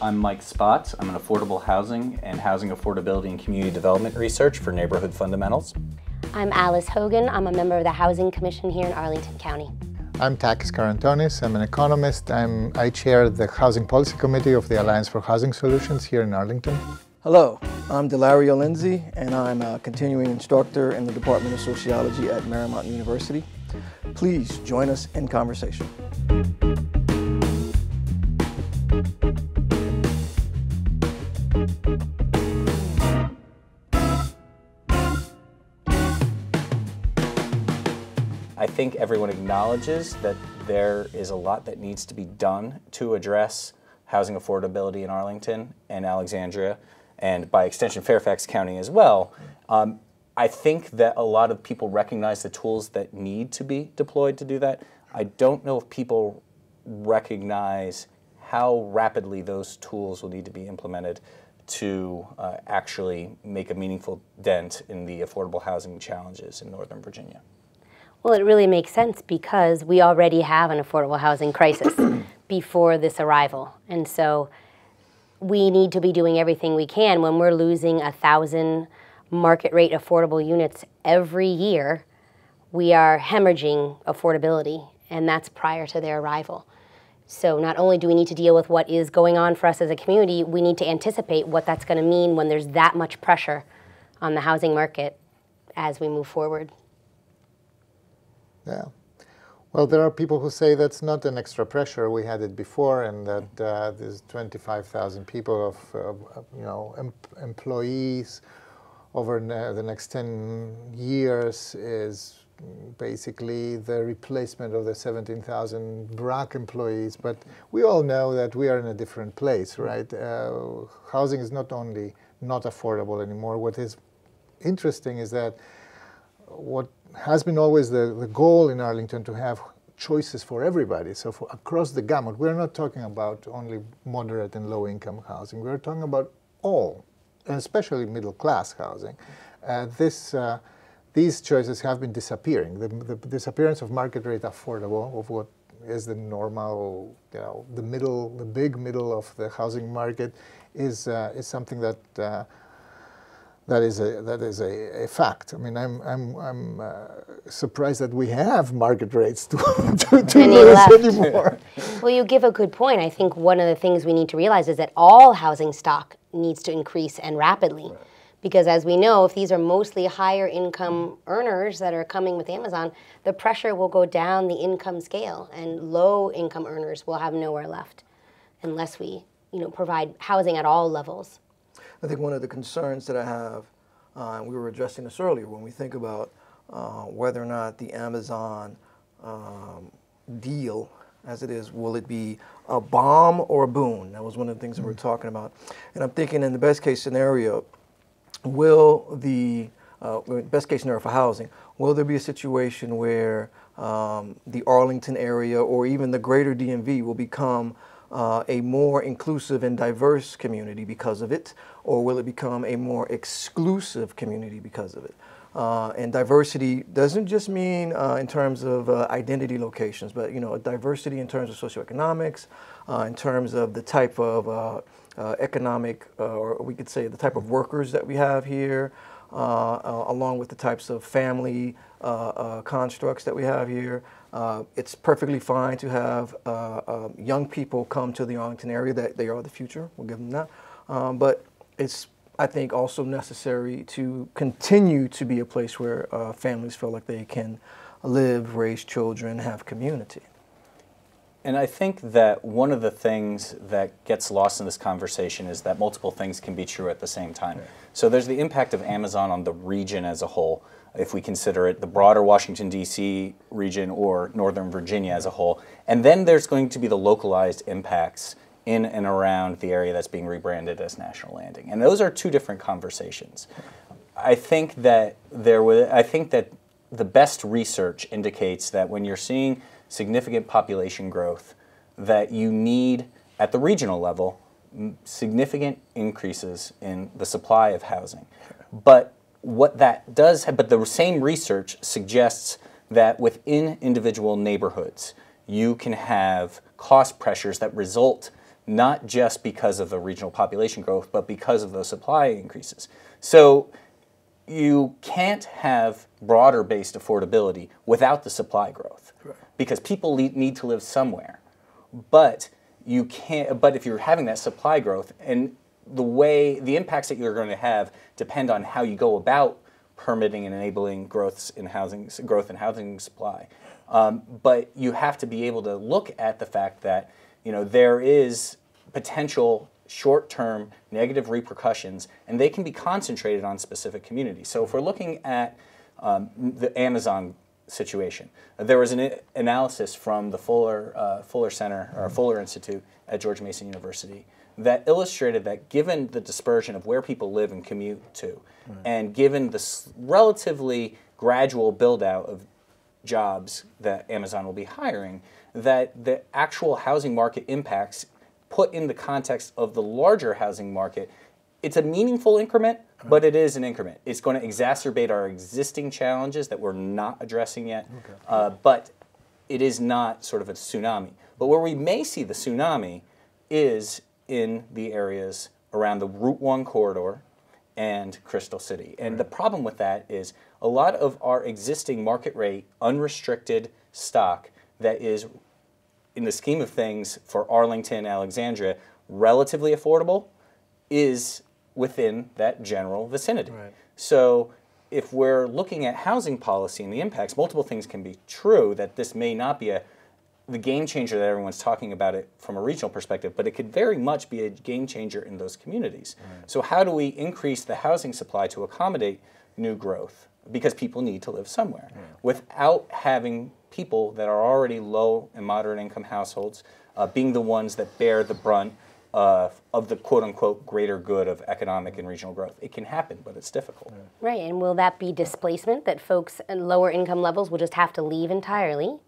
I'm Mike Spotts. I'm an affordable housing and housing affordability and community development research for Neighborhood Fundamentals. I'm Alice Hogan. I'm a member of the Housing Commission here in Arlington County. I'm Takis Karantonis. I'm an economist. I chair the Housing Policy Committee of the Alliance for Housing Solutions here in Arlington. Hello, I'm Delario Lindsay, and I'm a continuing instructor in the Department of Sociology at Marymount University. Please join us in conversation. I think everyone acknowledges that there is a lot that needs to be done to address housing affordability in Arlington and Alexandria, and by extension Fairfax County as well. I think that a lot of people recognize the tools that need to be deployed to do that. I don't know if people recognize how rapidly those tools will need to be implemented to actually make a meaningful dent in the affordable housing challenges in Northern Virginia. Well, it really makes sense because we already have an affordable housing crisis before this arrival. And so we need to be doing everything we can. When we're losing 1,000 market rate affordable units every year, we are hemorrhaging affordability, and that's prior to their arrival. So not only do we need to deal with what is going on for us as a community, we need to anticipate what that's going to mean when there's that much pressure on the housing market as we move forward. Yeah. Well, there are people who say that's not an extra pressure. We had it before, and that there's 25,000 people of employees over the next 10 years is basically the replacement of the 17,000 BRAC employees. But we all know that we are in a different place, right? Housing is not only not affordable anymore. What is interesting is that what has been always the goal in Arlington to have choices for everybody. So for across the gamut, we're not talking about only moderate and low income housing. We're talking about all, and especially middle class housing. These choices have been disappearing. The disappearance of market rate affordable, of what is the normal, the big middle of the housing market, is something that is a fact. I mean, I'm surprised that we have market rates to lose anymore. Well, you give a good point. I think one of the things we need to realize is that all housing stock needs to increase and rapidly. Right. Because as we know, if these are mostly higher income earners that are coming with Amazon, the pressure will go down the income scale, and low income earners will have nowhere left unless we provide housing at all levels. I think one of the concerns that I have, and we were addressing this earlier, when we think about whether or not the Amazon deal, as it is, will it be a bomb or a boon? That was one of the things that we were talking about. And I'm thinking in the best case scenario, will the best case scenario for housing, will there be a situation where the Arlington area or even the greater DMV will become a more inclusive and diverse community because of it, or will it become a more exclusive community because of it? And diversity doesn't just mean in terms of identity locations, but diversity in terms of socioeconomics, in terms of the type of economic, or we could say the type of workers that we have here, along with the types of family constructs that we have here. It's perfectly fine to have young people come to the Arlington area. That they are the future. We'll give them that. But it's, I think, also necessary to continue to be a place where families feel like they can live, raise children, have community. And I think that one of the things that gets lost in this conversation is that multiple things can be true at the same time. Right. So there's the impact of Amazon on the region as a whole, if we consider it the broader Washington, D.C. region or Northern Virginia as a whole. And then there's going to be the localized impacts in and around the area that's being rebranded as National Landing. And those are two different conversations. I think that the best research indicates that when you're seeing significant population growth, that you need, at the regional level, significant increases in the supply of housing. But what that does, but the same research suggests that within individual neighborhoods, you can have cost pressures that result not just because of the regional population growth, but because of those supply increases. So you can't have broader-based affordability without the supply growth, because people need to live somewhere. But you can't. But if you're having that supply growth, and the impacts that you're going to have depend on how you go about permitting and enabling growth in housing supply. But you have to be able to look at the fact that there is potential short-term negative repercussions, and they can be concentrated on specific communities. So if we're looking at the Amazon situation, there was an analysis from the Fuller Center or Fuller Institute at George Mason University that illustrated that given the dispersion of where people live and commute to, and given the relatively gradual build-out of jobs that Amazon will be hiring, that the actual housing market impacts put in the context of the larger housing market, it's a meaningful increment, but it is an increment. It's going to exacerbate our existing challenges that we're not addressing yet, but it is not sort of a tsunami. But where we may see the tsunami is in the areas around the Route 1 corridor and Crystal City. And the problem with that is a lot of our existing market rate, unrestricted stock that is, in the scheme of things, for Arlington, Alexandria, relatively affordable, is within that general vicinity. So if we're looking at housing policy and the impacts, multiple things can be true, that this may not be the game changer that everyone's talking about it from a regional perspective, but it could very much be a game changer in those communities. So how do we increase the housing supply to accommodate new growth? Because people need to live somewhere, without having people that are already low and moderate income households being the ones that bear the brunt of the quote-unquote greater good of economic and regional growth. It can happen, but it's difficult. Right, and will that be displacement, that folks at lower income levels will just have to leave entirely?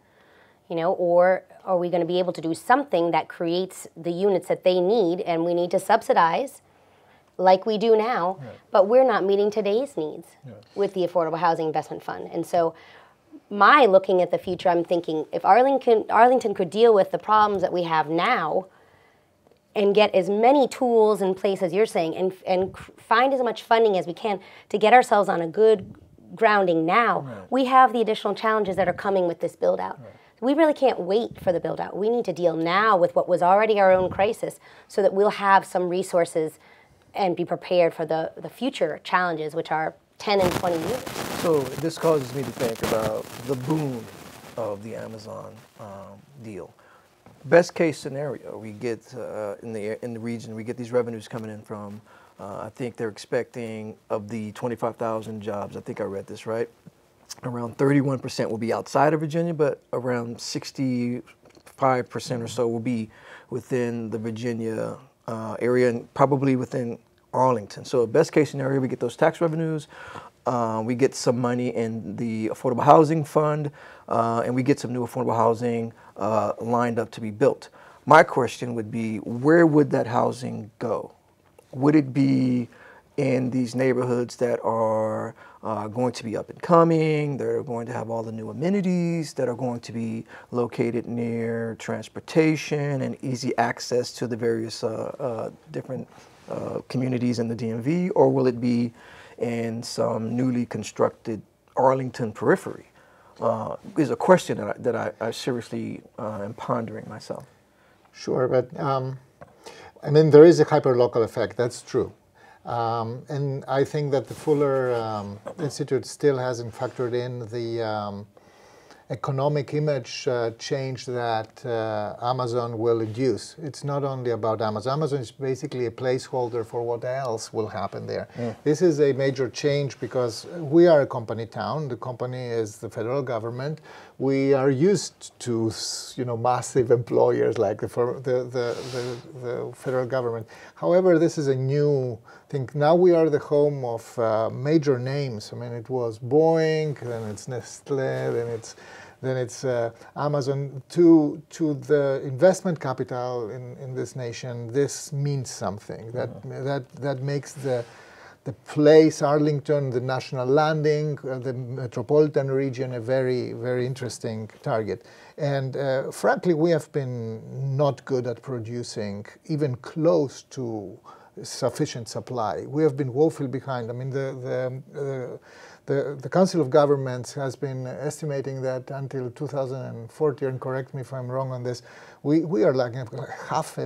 Or are we going to be able to do something that creates the units that they need, and we need to subsidize like we do now, but we're not meeting today's needs with the Affordable Housing Investment Fund. And so my looking at the future, I'm thinking if Arlington could deal with the problems that we have now and get as many tools in place as you're saying, and find as much funding as we can to get ourselves on a good grounding now, we have the additional challenges that are coming with this build-out. We really can't wait for the build-out. We need to deal now with what was already our own crisis so that we'll have some resources and be prepared for the future challenges, which are 10 and 20 years. So this causes me to think about the boom of the Amazon deal. Best case scenario, we get in the region, we get these revenues coming in from, I think they're expecting of the 25,000 jobs, I think I read this right, around 31% will be outside of Virginia, but around 65% or so will be within the Virginia area and probably within Arlington. So best case scenario, we get those tax revenues, we get some money in the Affordable Housing Fund, and we get some new affordable housing lined up to be built. My question would be, where would that housing go? Would it be in these neighborhoods that are going to be up and coming, that are going to have all the new amenities, that are going to be located near transportation and easy access to the various different communities in the DMV, or will it be in some newly constructed Arlington periphery? Is a question that I seriously am pondering myself. Sure, but I mean, there is a hyperlocal effect, that's true. And I think that the Fuller Institute still hasn't factored in the economic image change that Amazon will induce. It's not only about Amazon. Amazon is basically a placeholder for what else will happen there. This is a major change because we are a company town. The company is the federal government. We are used to, massive employers like the federal government. However, this is a new thing. Now we are the home of major names. I mean, it was Boeing, then it's Nestle, then it's Amazon. To the investment capital in this nation, this means something. That makes the place, Arlington, the National Landing, the metropolitan region, a very, very interesting target. And frankly, we have been not good at producing even close to sufficient supply. We have been woefully behind. I mean, the Council of Governments has been estimating that until 2040, and correct me if I'm wrong on this, we are lacking half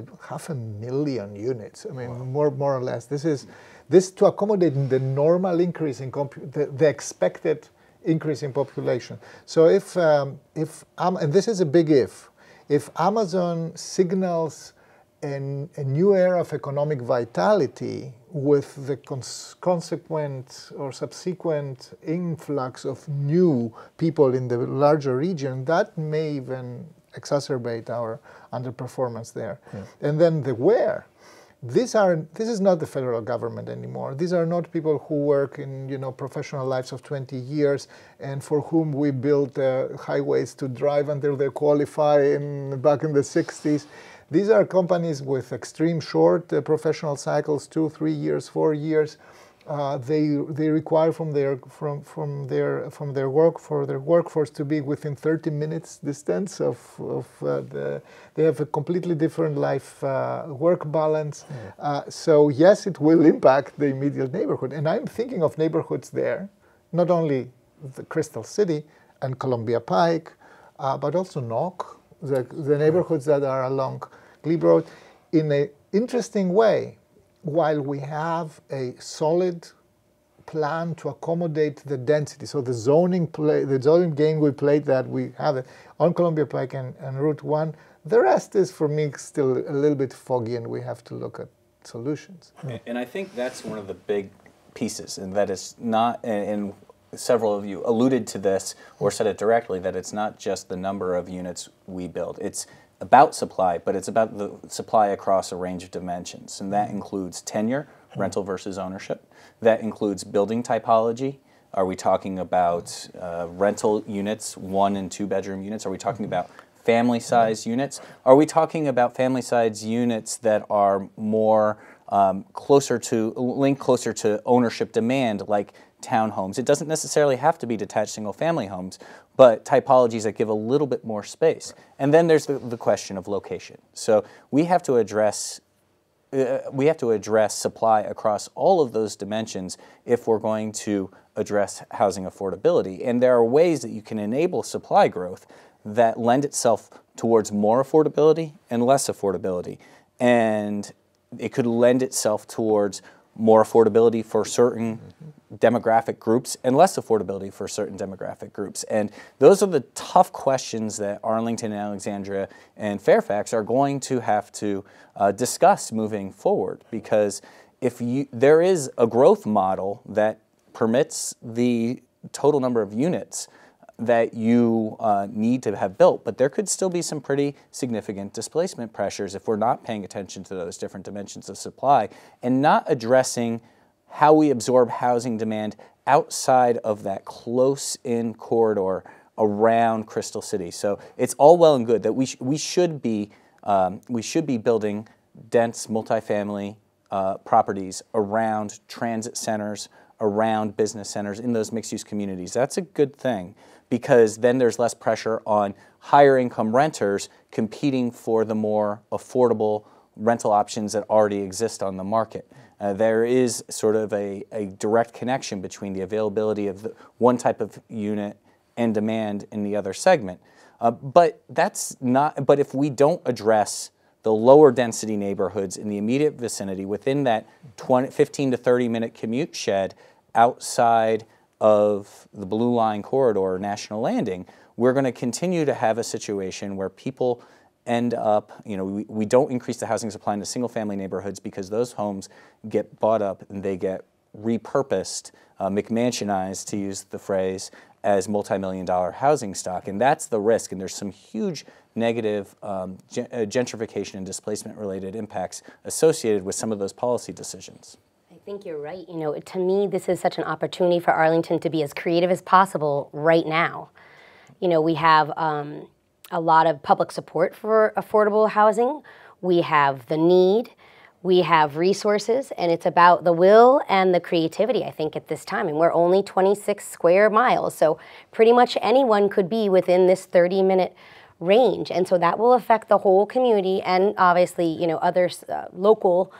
a million units. I mean, more or less. This to accommodate the normal increase in the expected increase in population. So and this is a big if Amazon signals a new era of economic vitality with the consequent or subsequent influx of new people in the larger region, that may even exacerbate our underperformance there. Yeah. And then the where. This is not the federal government anymore. These are not people who work in professional lives of 20 years and for whom we built highways to drive until they qualify back in the 60s. These are companies with extreme short professional cycles, 2, 3 years, 4 years. They require from their workforce to be within 30 minutes distance they have a completely different life work balance. So yes, it will impact the immediate neighborhood. And I'm thinking of neighborhoods there, not only the Crystal City and Columbia Pike, but also Knock, the neighborhoods that are along Glebe Road, in an interesting way. While we have a solid plan to accommodate the density, so the zoning game we played, that we have it on Columbia Pike and Route 1, the rest is for me still a little bit foggy, and we have to look at solutions. And I think that's one of the big pieces, and that is not, and several of you alluded to this or said it directly, that it's not just the number of units we build. It's about supply, but it's about the supply across a range of dimensions. And that includes tenure, rental versus ownership. That includes building typology. Are we talking about rental units, 1 and 2 bedroom units? Are we talking about family size units? Are we talking about family size units that are more linked closer to ownership demand, like townhomes? It doesn't necessarily have to be detached single family homes, but typologies that give a little bit more space. And then there's the question of location. So we have to address supply across all of those dimensions if we're going to address housing affordability. And there are ways that you can enable supply growth that lend itself towards more affordability and less affordability. And it could lend itself towards more affordability for certain demographic groups and less affordability for certain demographic groups. And those are the tough questions that Arlington and Alexandria and Fairfax are going to have to discuss moving forward, because there is a growth model that permits the total number of units that you need to have built, but there could still be some pretty significant displacement pressures if we're not paying attention to those different dimensions of supply and not addressing how we absorb housing demand outside of that close-in corridor around Crystal City. So it's all well and good that we should be building dense multifamily properties around transit centers, around business centers, in those mixed-use communities. That's a good thing, because then there's less pressure on higher income renters competing for the more affordable rental options that already exist on the market. There is sort of a direct connection between the availability of one type of unit and demand in the other segment. But if we don't address the lower density neighborhoods in the immediate vicinity within that 15 to 30 minute commute shed outside of the Blue Line corridor or National Landing, we're going to continue to have a situation where people end up, we don't increase the housing supply in the single family neighborhoods because those homes get bought up and they get repurposed, McMansionized, to use the phrase, as multi-million-dollar housing stock. And that's the risk. And there's some huge negative gentrification and displacement-related impacts associated with some of those policy decisions. I think you're right. To me, this is such an opportunity for Arlington to be as creative as possible right now. We have a lot of public support for affordable housing. We have the need. We have resources, and it's about the will and the creativity, I think, at this time. And we're only 26 square miles, so pretty much anyone could be within this 30-minute range. And so that will affect the whole community and obviously, you know, other local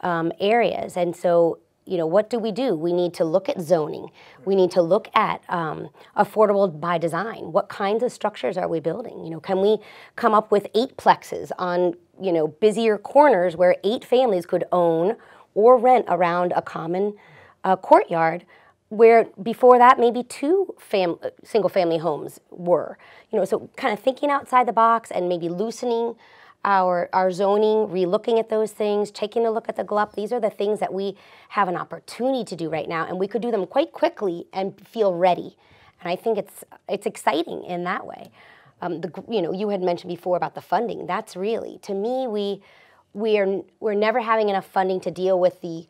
areas. And so, you know, what do? We need to look at zoning. We need to look at affordable by design. What kinds of structures are we building? You know, can we come up with 8 plexes on, you know, busier corners where 8 families could own or rent around a common courtyard, where before that maybe 2 single-family homes were. You know, so kind of thinking outside the box and maybe loosening our zoning, re-looking at those things, taking a look at the GLUP. These are the things that we have an opportunity to do right now, and we could do them quite quickly and feel ready. And I think it's exciting in that way. You know, you had mentioned before about the funding. That's really, to me, we're never having enough funding to deal with the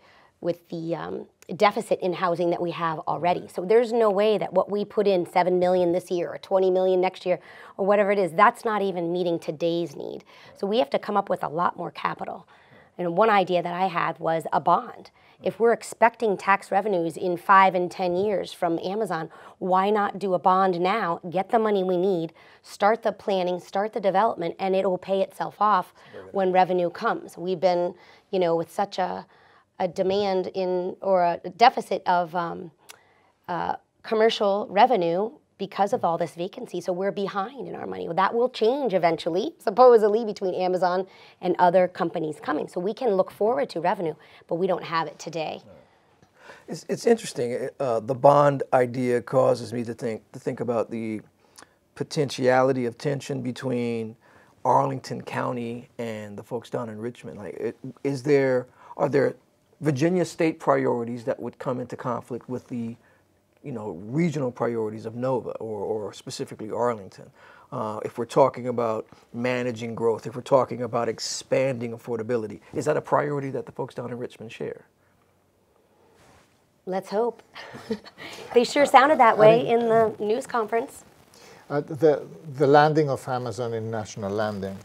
deficit in housing that we have already. So there's no way that what we put in, $7 million this year or $20 million next year or whatever it is, that's not even meeting today's need. So we have to come up with a lot more capital. And one idea that I had was a bond. If we're expecting tax revenues in 5 and 10 years from Amazon, why not do a bond now, get the money we need, start the planning, start the development, and it'll pay itself off when revenue comes. We've been, you know, with such a demand or a deficit of commercial revenue because of all this vacancy. So we're behind in our money. Well, that will change eventually, supposedly, between Amazon and other companies coming. So we can look forward to revenue, but we don't have it today. It's interesting. The bond idea causes me to think about the potentiality of tension between Arlington County and the folks down in Richmond. Like, are there Virginia state priorities that would come into conflict with the, you know, regional priorities of Nova or specifically Arlington? If we're talking about managing growth, if we're talking about expanding affordability, is that a priority that the folks down in Richmond share? Let's hope. They sure sounded that way in the news conference. The landing of Amazon in National Landing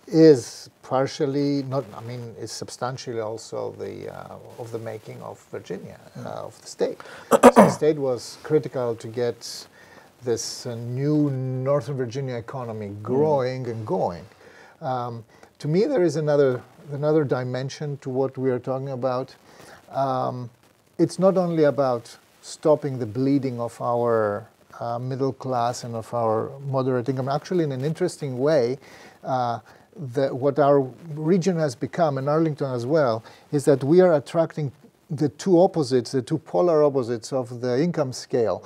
is partially not. I mean, is substantially also of the making of Virginia, of the state. So the state was critical to get this new Northern Virginia economy growing and going. To me, there is another dimension to what we are talking about. It's not only about stopping the bleeding of our middle class and of our moderate income. Actually, in an interesting way, what our region has become, and Arlington as well, is that we are attracting the two opposites, the two polar opposites of the income scale.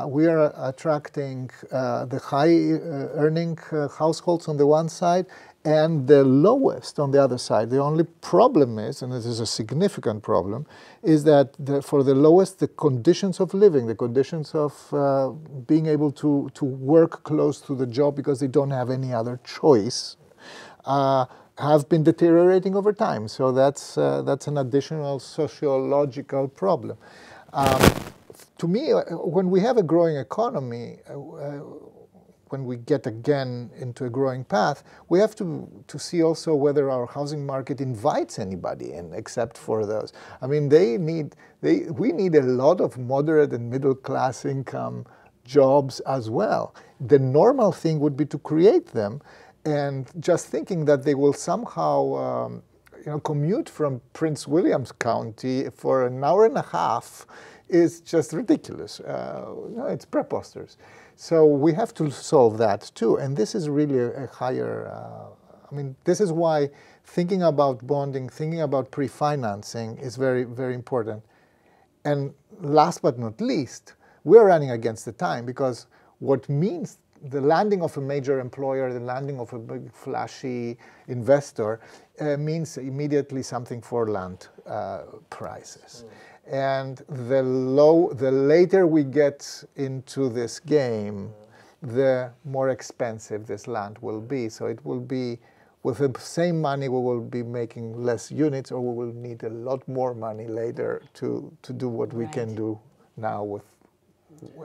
We are attracting the high-earning households on the one side and the lowest on the other side. The only problem is, and this is a significant problem, is that for the lowest, the conditions of living, the conditions of being able to work close to the job because they don't have any other choice, have been deteriorating over time. So that's an additional sociological problem. To me, when we have a growing economy, when we get again into a growing path, we have to see also whether our housing market invites anybody in, except for those. I mean, we need a lot of moderate and middle class income jobs as well. The normal thing would be to create them, and just thinking that they will somehow commute from Prince William County for an hour and a half is just ridiculous. It's preposterous. So we have to solve that too, and this is really a higher, this is why thinking about bonding, thinking about pre-financing is very, very important. And last but not least, we're running against the time, because what means the landing of a major employer, the landing of a big flashy investor means immediately something for land prices. And the later we get into this game, the more expensive this land will be. So it will be, with the same money, we will be making less units, or we will need a lot more money later to do what we can do now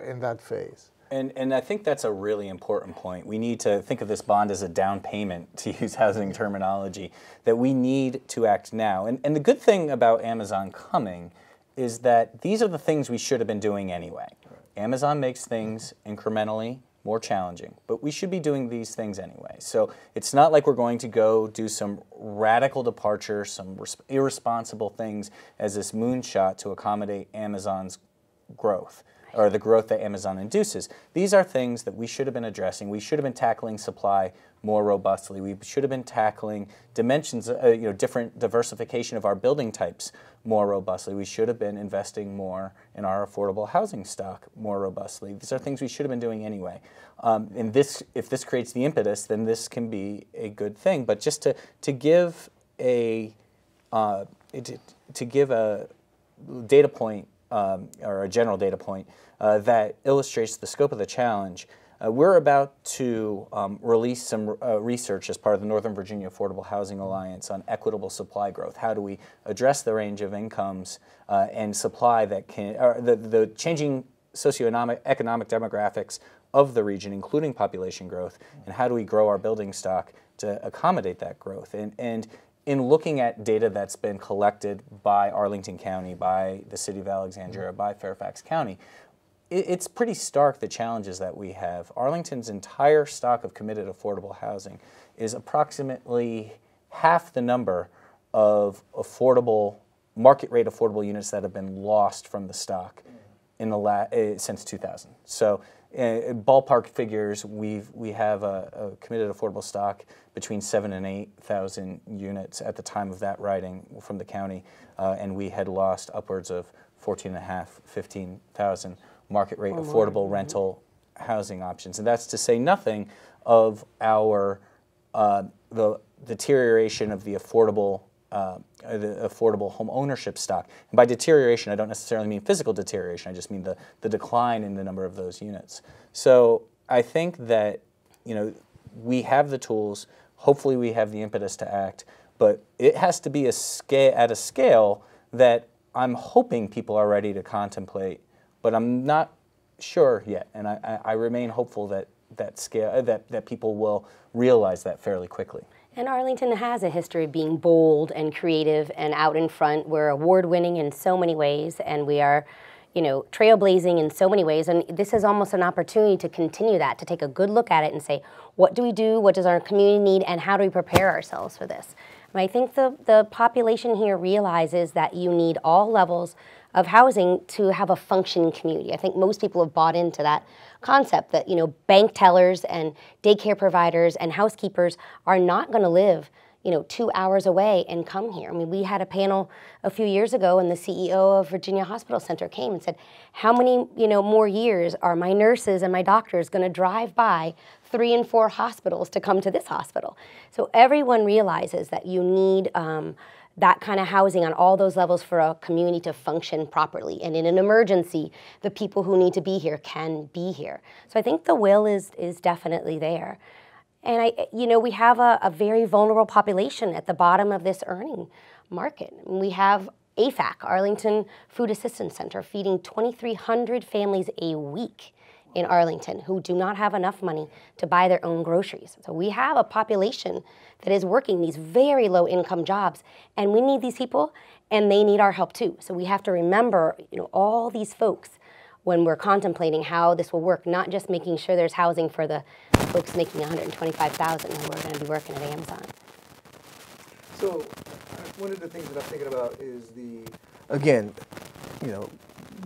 in that phase. And I think that's a really important point. We need to think of this bond as a down payment, to use housing terminology, that we need to act now. And the good thing about Amazon coming is that these are the things we should have been doing anyway. Amazon makes things incrementally more challenging, but we should be doing these things anyway. So it's not like we're going to go do some radical departure, some irresponsible things as this moonshot to accommodate Amazon's growth, or the growth that Amazon induces. These are things that we should have been addressing. We should have been tackling supply more robustly. We should have been tackling dimensions, different diversification of our building types more robustly. We should have been investing more in our affordable housing stock more robustly. These are things we should have been doing anyway. And if this creates the impetus, then this can be a good thing. But just to give a data point, or a general data point that illustrates the scope of the challenge, we're about to release some research as part of the Northern Virginia Affordable Housing Alliance on equitable supply growth. How do we address the range of incomes and supply that can, or the changing economic demographics of the region, including population growth, and how do we grow our building stock to accommodate that growth? And in looking at data that's been collected by Arlington County, by the City of Alexandria, by Fairfax County, it's pretty stark, the challenges that we have. Arlington's entire stock of committed affordable housing is approximately half the number of market rate affordable units that have been lost from the stock in since 2000. So ballpark figures, we have a committed affordable stock between 7,000 and 8,000 units at the time of that writing from the county, and we had lost upwards of 14,500, 15,000 market rate affordable rental housing options. And that's to say nothing of our the deterioration of the affordable home ownership stock. And by deterioration, I don't necessarily mean physical deterioration. I just mean the decline in the number of those units. So I think that we have the tools. Hopefully, we have the impetus to act, but it has to be at a scale that I'm hoping people are ready to contemplate. But I'm not sure yet, and I remain hopeful that people will realize that fairly quickly. And Arlington has a history of being bold and creative and out in front. We're award-winning in so many ways, and we are, trailblazing in so many ways. And this is almost an opportunity to continue that, to take a good look at it and say, what do we do? What does our community need? And how do we prepare ourselves for this? And I think the population here realizes that you need all levels of housing to have a functioning community. I think most people have bought into that concept that, bank tellers and daycare providers and housekeepers are not going to live, 2 hours away and come here. I mean, we had a panel a few years ago and the CEO of Virginia Hospital Center came and said, how many, more years are my nurses and my doctors going to drive by 3 and 4 hospitals to come to this hospital? So everyone realizes that you need that kind of housing on all those levels for a community to function properly. And in an emergency, the people who need to be here can be here. So I think the will is definitely there. And we have a very vulnerable population at the bottom of this earning market. We have AFAC, Arlington Food Assistance Center, feeding 2,300 families a week in Arlington who do not have enough money to buy their own groceries. So we have a population that is working these very low income jobs, and we need these people and they need our help too. So we have to remember, all these folks when we're contemplating how this will work, not just making sure there's housing for the folks making $125,000 who are going to be working at Amazon. So one of the things that I'm thinking about is again,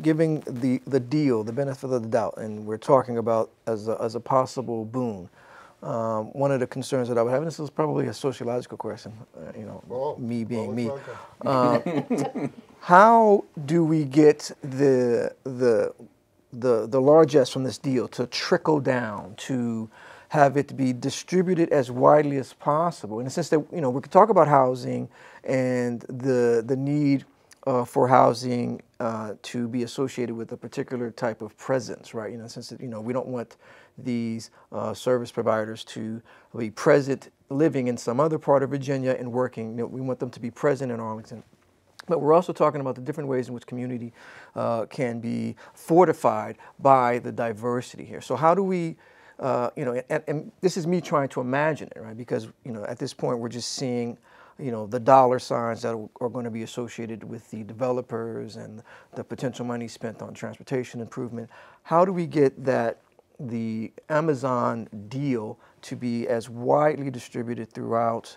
giving the deal, the benefit of the doubt, and we're talking about as a possible boon. One of the concerns that I would have, and this is probably a sociological question, me being me. How do we get the largesse from this deal to trickle down, to have it be distributed as widely as possible, in the sense that we could talk about housing and the need for housing to be associated with a particular type of presence, right? In the sense that we don't want these service providers to be present living in some other part of Virginia and working. We want them to be present in Arlington. But we're also talking about the different ways in which community can be fortified by the diversity here. So how do we, and this is me trying to imagine it, right? Because, at this point we're just seeing, the dollar signs that are going to be associated with the developers and the potential money spent on transportation improvement. How do we get the Amazon deal to be as widely distributed throughout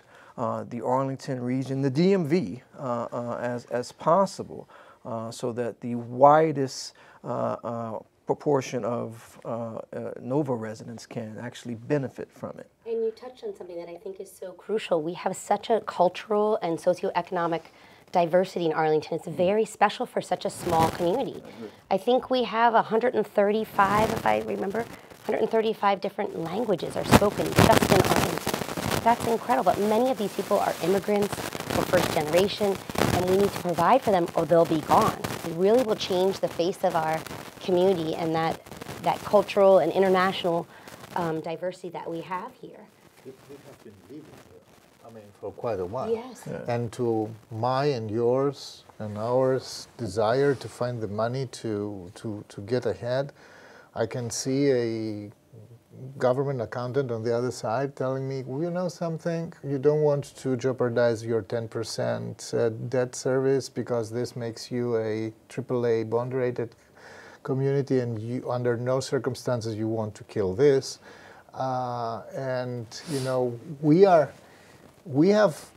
the Arlington region, the DMV, as possible, so that the widest proportion of NOVA residents can actually benefit from it? And you touched on something that I think is so crucial. We have such a cultural and socioeconomic diversity in Arlington. It's very special for such a small community. I think we have 135, if I remember, 135 different languages are spoken just in Arlington. That's incredible. But many of these people are immigrants or first generation, and we need to provide for them or they'll be gone. We really will change the face of our community and that cultural and international diversity that we have here. We have been living here, for quite a while. Yes. Yeah. And to my and yours and ours desire to find the money to get ahead, I can see a government accountant on the other side telling me, well, you know something, you don't want to jeopardize your 10% debt service because this makes you a AAA bond rated community, and you, under no circumstances you want to kill this. And we have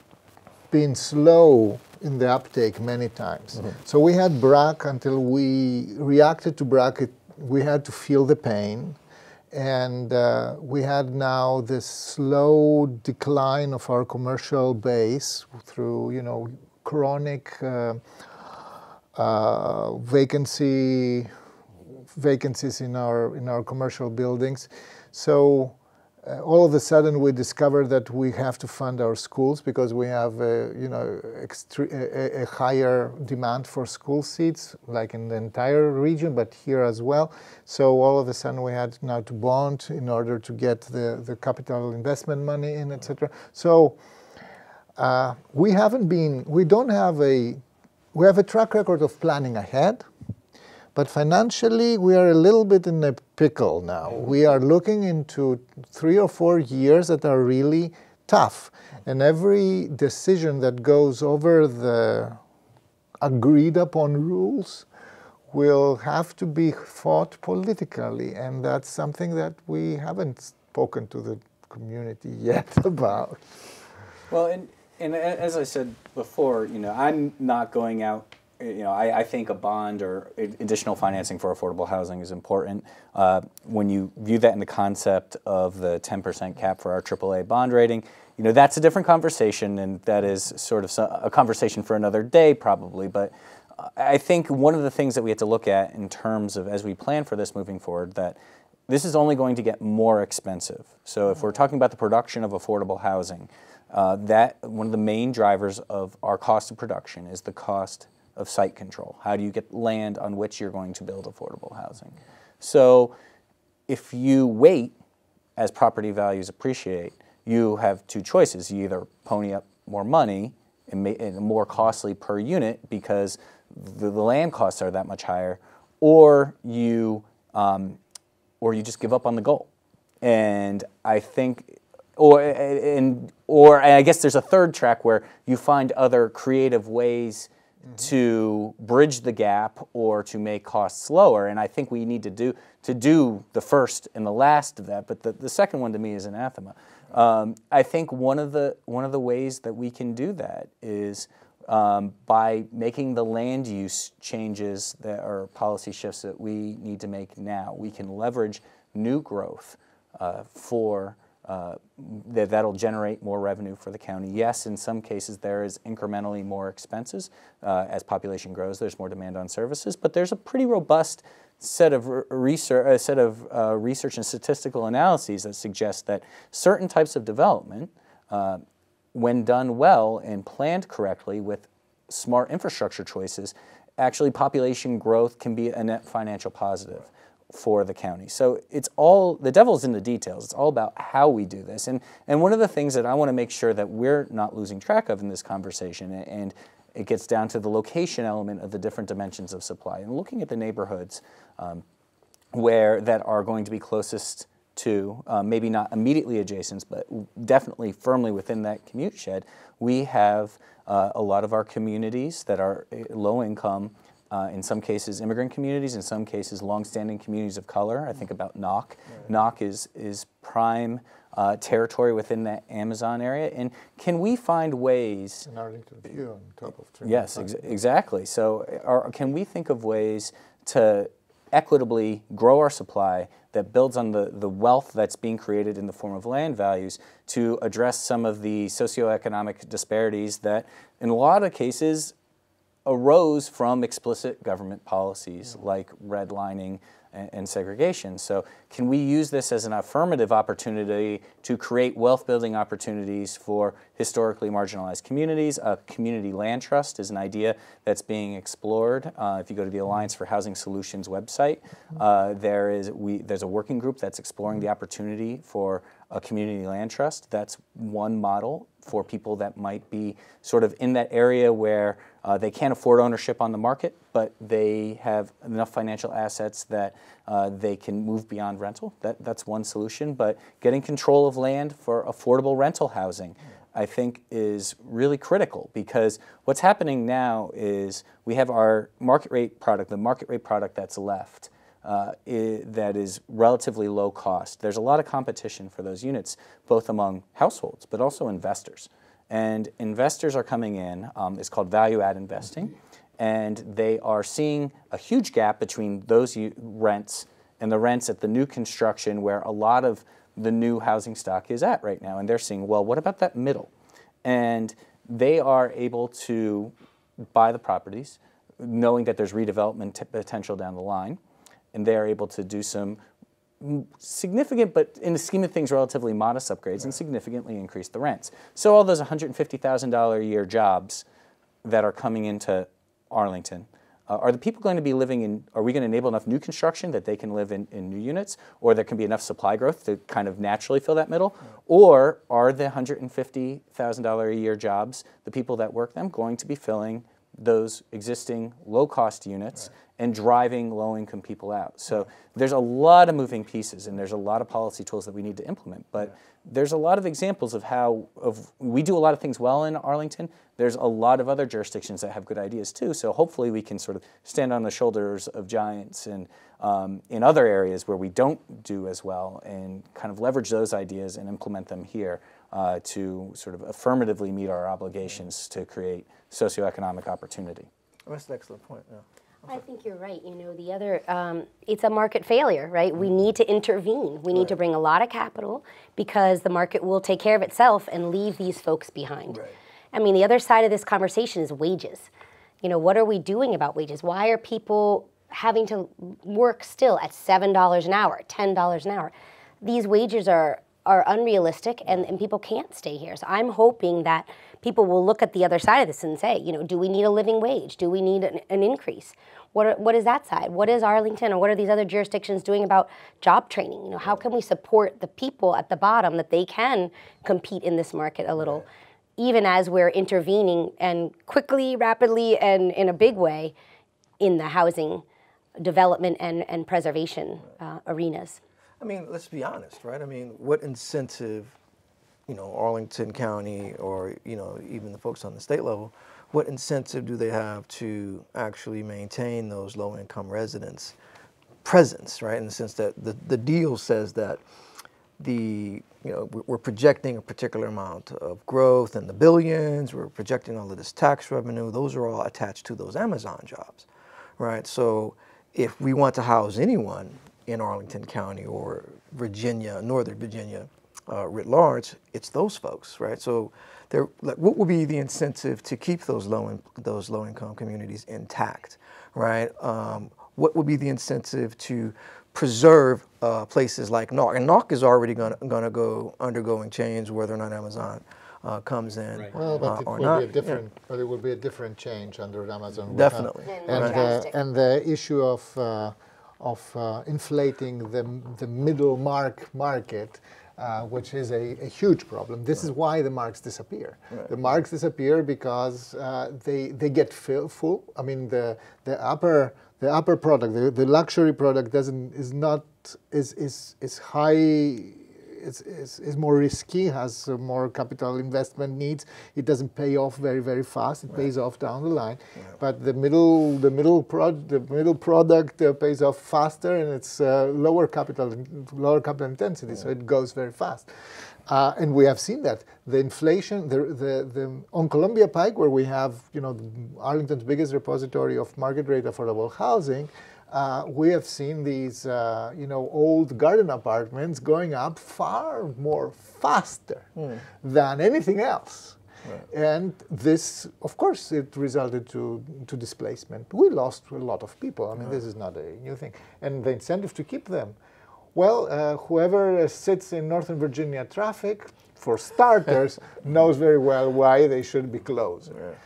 been slow in the uptake many times. Mm-hmm. So we had BRAC until we reacted to BRAC. We had to feel the pain. And we had now this slow decline of our commercial base through, chronic vacancies in our commercial buildings. So all of a sudden we discovered that we have to fund our schools because we have a higher demand for school seats, like in the entire region, but here as well. So all of a sudden we had now to bond in order to get the capital investment money in, etc. So we have a track record of planning ahead. But financially, we are a little bit in a pickle now. We are looking into 3 or 4 years that are really tough. And every decision that goes over the agreed upon rules will have to be fought politically. And that's something that we haven't spoken to the community yet about. Well, and as I said before, I'm not going out. I think a bond or additional financing for affordable housing is important. When you view that in the concept of the 10% cap for our AAA bond rating, that's a different conversation, and that is sort of a conversation for another day probably. But I think one of the things that we have to look at in terms of, as we plan for this moving forward, that this is only going to get more expensive. So if we're talking about the production of affordable housing, that one of the main drivers of our cost of production is the cost of site control. How do you get land on which you're going to build affordable housing? So if you wait as property values appreciate, you have two choices. You either pony up more money and more costly per unit because the land costs are that much higher, or you just give up on the goal. And I think, or I guess there's a third track where you find other creative ways to bridge the gap or to make costs lower, and I think we need to do the first and the last of that. But the second one to me is anathema. I think one of the ways that we can do that is by making the land use changes that are policy shifts that we need to make now. We can leverage new growth that'll generate more revenue for the county. Yes, in some cases there is incrementally more expenses. As population grows, there's more demand on services, but there's a pretty robust set of research and statistical analyses that suggest that certain types of development, when done well and planned correctly with smart infrastructure choices, actually population growth can be a net financial positive for the county. So it's all, the devil's in the details. It's all about how we do this. And one of the things that I want to make sure that we're not losing track of in this conversation, and it gets down to the location element of the different dimensions of supply. And looking at the neighborhoods that are going to be closest to, maybe not immediately adjacent, but definitely firmly within that commute shed, we have a lot of our communities that are low income, in some cases immigrant communities, in some cases longstanding communities of color. I think about Knock. Right. Knock is prime territory within that Amazon area. And can we find ways... In Arlington View on top of... Yes, exactly. So can we think of ways to equitably grow our supply that builds on the wealth that's being created in the form of land values to address some of the socioeconomic disparities that in a lot of cases arose from explicit government policies like redlining and segregation. So can we use this as an affirmative opportunity to create wealth-building opportunities for historically marginalized communities? A community land trust is an idea that's being explored. If you go to the Alliance for Housing Solutions website, there's a working group that's exploring the opportunity for a community land trust. That's one model for people that might be sort of in that area where they can't afford ownership on the market, but they have enough financial assets that they can move beyond rental. That's one solution. But getting control of land for affordable rental housing, I think, is really critical, because what's happening now is we have our market rate product, the market rate product that's left, that is relatively low cost. There's a lot of competition for those units, both among households, but also investors. And investors are coming in, it's called value-add investing, and they are seeing a huge gap between those rents and the rents at the new construction where a lot of the new housing stock is at right now. And they're seeing, well, what about that middle? And they are able to buy the properties, knowing that there's redevelopment potential down the line, and they are able to do some significant, but in the scheme of things, relatively modest upgrades, and significantly increase the rents. So all those $150,000 a year jobs that are coming into Arlington, are the people going to be living in, are we going to enable enough new construction that they can live in new units, or there can be enough supply growth to kind of naturally fill that middle? Or are the $150,000 a year jobs, the people that work them, going to be filling those existing low-cost units and driving low-income people out? So there's a lot of moving pieces, and there's a lot of policy tools that we need to implement. But there's a lot of examples of how we do a lot of things well in Arlington. There's a lot of other jurisdictions that have good ideas too. So hopefully we can sort of stand on the shoulders of giants and in other areas where we don't do as well, and kind of leverage those ideas and implement them here to sort of affirmatively meet our obligations to create socioeconomic opportunity. That's an excellent point. Yeah. I think you're right. You know, the other, it's a market failure, right? We need to intervene. We need to bring a lot of capital, because the market will take care of itself and leave these folks behind. Right. I mean, the other side of this conversation is wages. You know, what are we doing about wages? Why are people having to work still at $7 an hour, $10 an hour? These wages are unrealistic, and people can't stay here. So I'm hoping that people will look at the other side of this and say, you know, do we need a living wage? Do we need an increase? What is that side? What is Arlington, or what are these other jurisdictions doing about job training? You know, how can we support the people at the bottom that they can compete in this market a little, even as we're intervening and quickly, rapidly, and in a big way in the housing development and preservation arenas? I mean, let's be honest, right? I mean, what incentive, you know, Arlington County, or, you know, even the folks on the state level, what incentive do they have to actually maintain those low-income residents' presence, right? In the sense that the deal says that we're projecting a particular amount of growth in the billions, we're projecting all of this tax revenue, those are all attached to those Amazon jobs, right? So if we want to house anyone in Arlington County or Virginia, Northern Virginia, writ large, it's those folks, right? So, what would be the incentive to keep those low-income communities intact, right? What would be the incentive to preserve places like Knock? And Knock is already going to go undergoing change, whether or not Amazon comes in. Right. Well, but it or will not. be a different. Yeah. But it will be a different change under Amazon. Definitely. And the issue of inflating the middle market which is a huge problem. This is why the marks disappear. Right. The marks disappear because they get full. I mean, the upper product, the luxury product is high. Is more risky, has more capital investment needs. It doesn't pay off very fast. It pays off down the line. But the middle product pays off faster, and it's lower capital intensity, so it goes very fast. And we have seen that the inflation, on Columbia Pike, where we have Arlington's biggest repository of market rate affordable housing. We have seen these, old garden apartments going up far more faster than anything else. Right. And this, of course, it resulted to displacement. We lost a lot of people. I mean, this is not a new thing. And the incentive to keep them, well, whoever sits in Northern Virginia traffic, for starters, knows very well why they should be closed. Right.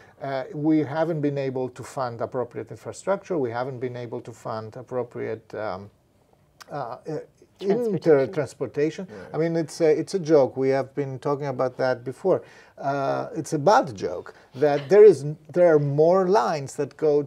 We haven't been able to fund appropriate infrastructure. We haven't been able to fund appropriate transportation. Right. I mean, it's a joke. We have been talking about that before. It's a bad joke that there are more lines that go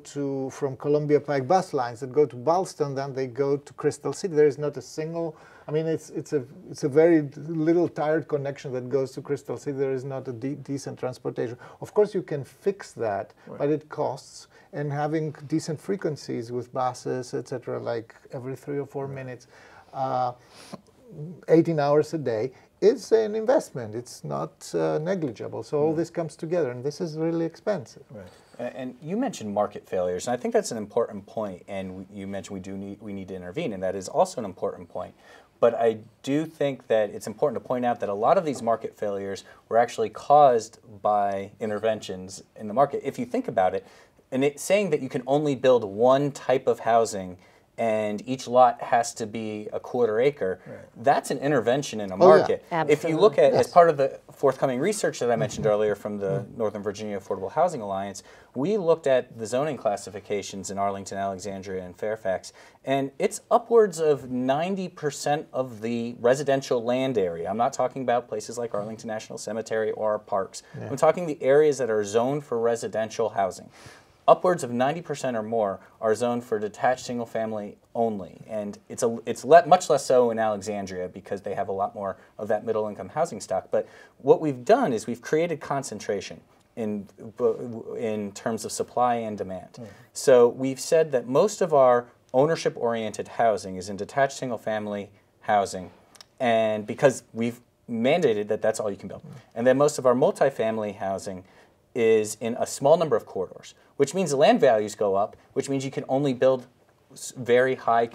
from Columbia Pike, bus lines that go to Ballston than they go to Crystal City. There is not a single. I mean, it's a very little tired connection that goes to Crystal City. There is not a decent transportation. Of course, you can fix that, but it costs. And having decent frequencies with buses, etc., like every 3 or 4 minutes, 18 hours a day, is an investment. It's not negligible. So all this comes together, and this is really expensive. Right. And you mentioned market failures, and I think that's an important point. And you mentioned we need to intervene, and that is also an important point. But I do think that it's important to point out that a lot of these market failures were actually caused by interventions in the market. If you think about it, and it's saying that you can only build one type of housing and each lot has to be a quarter acre, that's an intervention in a market. Yeah. If you look at, as part of the forthcoming research that I mentioned earlier from the Northern Virginia Affordable Housing Alliance, we looked at the zoning classifications in Arlington, Alexandria, and Fairfax, and it's upwards of 90% of the residential land area. I'm not talking about places like Arlington National Cemetery or our parks. I'm talking the areas that are zoned for residential housing. Upwards of 90% or more are zoned for detached single-family only, and it's much less so in Alexandria because they have a lot more of that middle-income housing stock. But what we've done is we've created concentration in terms of supply and demand. So we've said that most of our ownership-oriented housing is in detached single-family housing, and because we've mandated that that's all you can build. And then most of our multifamily housing is in a small number of corridors, which means the land values go up, which means you can only build very high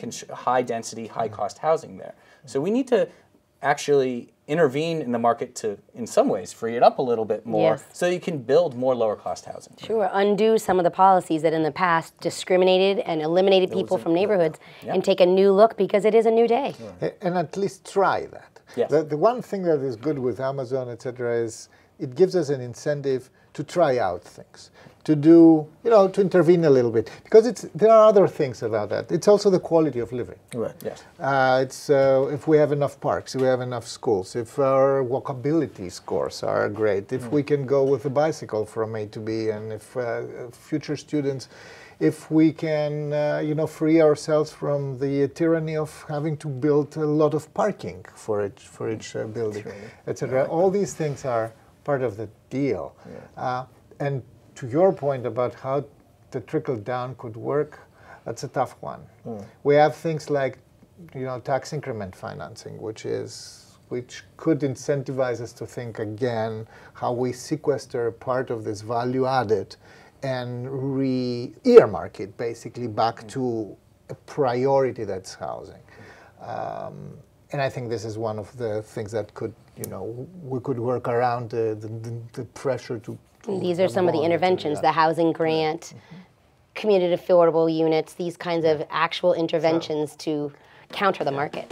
density, high cost housing there. So we need to actually intervene in the market to, in some ways, free it up a little bit more so you can build more lower cost housing. Sure, undo some of the policies that in the past discriminated and eliminated people from neighborhoods and take a new look because it is a new day. And at least try that. Yes. The one thing that is good with Amazon, etc., is it gives us an incentive to try out things, to do, to intervene a little bit, because there are other things about that. It's also the quality of living. Right. Yes. It's if we have enough parks, if we have enough schools, if our walkability scores are great, if we can go with a bicycle from A to B, and if future students, if we can, free ourselves from the tyranny of having to build a lot of parking for each building, etc. All these things are part of the deal. And to your point about how the trickle down could work, that's a tough one. We have things like, tax increment financing, which could incentivize us to think again how we sequester part of this value added and earmark it basically back to a priority that's housing. And I think this is one of the things that could, we could work around the pressure to. These are some of the interventions, the housing grant, community affordable units, these kinds of actual interventions to counter the market.